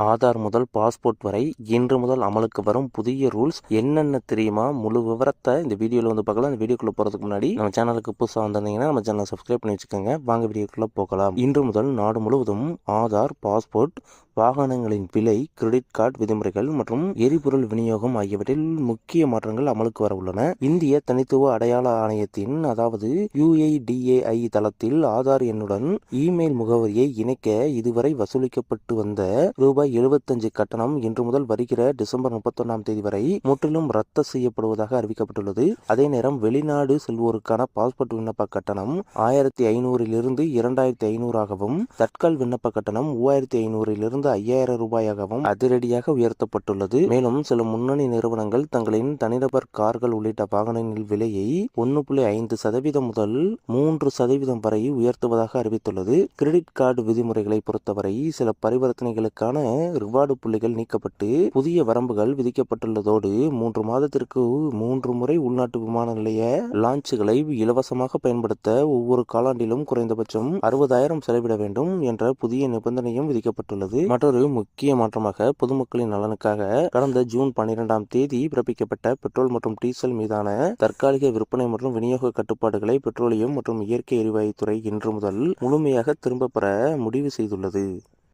ஆதார் முதல் பாஸ்போர்ட் வரை இன்று முதல் அமலுக்கு வரும் புதிய ரூல்ஸ் என்னென்ன தெரியுமா? முழு விவரத்தை இந்த வீடியோவில் வந்து பார்க்கலாம். இந்த வீடியோக்குள்ள போகிறதுக்கு முன்னாடி நம்ம சேனலுக்கு புதுசாக வந்திருந்தீங்கன்னா நம்ம சேனலை சப்ஸ்கிரைப் பண்ணி வச்சுக்கோங்க. வாங்க வீடியோக்குள்ள போகலாம். இன்று முதல் நாடு முழுவதும் ஆதார், பாஸ்போர்ட், வாகனங்களின் விலை, கிரெடிட் கார்டு விதிமுறைகள் மற்றும் எரிபொருள் விநியோகம் ஆகியவற்றில் முக்கிய மாற்றங்கள் அமலுக்கு வர உள்ளன. இந்திய தனித்துவ அடையாள ஆணையத்தின் அதாவது UIDAI தளத்தில் ஆதார் எண்ணுடன் இமெயில் முகவரியை இணைக்க இதுவரை வசூலிக்கப்பட்டு வந்த ரூபாய் 75 கட்டணம் இன்று முதல் வருகிற டிசம்பர் 31ஆம் தேதி வரை முற்றிலும் ரத்து செய்யப்படுவதாக அறிவிக்கப்பட்டுள்ளது. அதே நேரம் வெளிநாடு செல்வோருக்கான பாஸ்போர்ட் விண்ணப்ப கட்டணம் 1500 2500 தட்கால் விண்ணப்ப கட்டணம் 3500 5000 ரூபாயாகவும் அதிரடியாக உயர்த்தப்பட்டுள்ளது. மேலும் சில முன்னணி நிறுவனங்கள் தங்களின் தனிநபர் கார்கள் உள்ளிட்ட வாகனங்களின் விலையை 1.5% முதல் 3% வரை உயர்த்துவதாக அறிவித்துள்ளது. கிரெடிட் கார்டு விதிமுறைகளை பொறுத்தவரை சில பரிவர்த்தனைகளுக்கான ரிவார்டு புள்ளிகள் நீக்கப்பட்டு புதிய வரம்புகள் விதிக்கப்பட்டுள்ளதோடு 3 மாதத்திற்கு 3 முறை உள்நாட்டு விமான நிலைய லான்ச்சுகளை இலவசமாக பயன்படுத்த ஒவ்வொரு காலாண்டிலும் குறைந்தபட்சம் 60,000 செலவிட வேண்டும் என்ற புதிய நிபந்தனையும் விதிக்கப்பட்டுள்ளது. மற்றொரு முக்கிய மாற்றமாக பொதுமக்களின் நலனுக்காக கடந்த ஜூன் 12ஆம் தேதி பிறப்பிக்கப்பட்ட பெட்ரோல் மற்றும் டீசல் மீதான தற்காலிக விற்பனை மற்றும் விநியோக கட்டுப்பாடுகளை பெட்ரோலியம் மற்றும் இயற்கை எரிவாயு துறை இன்று முதல் முழுமையாக திரும்ப பெற முடிவு செய்துள்ளது.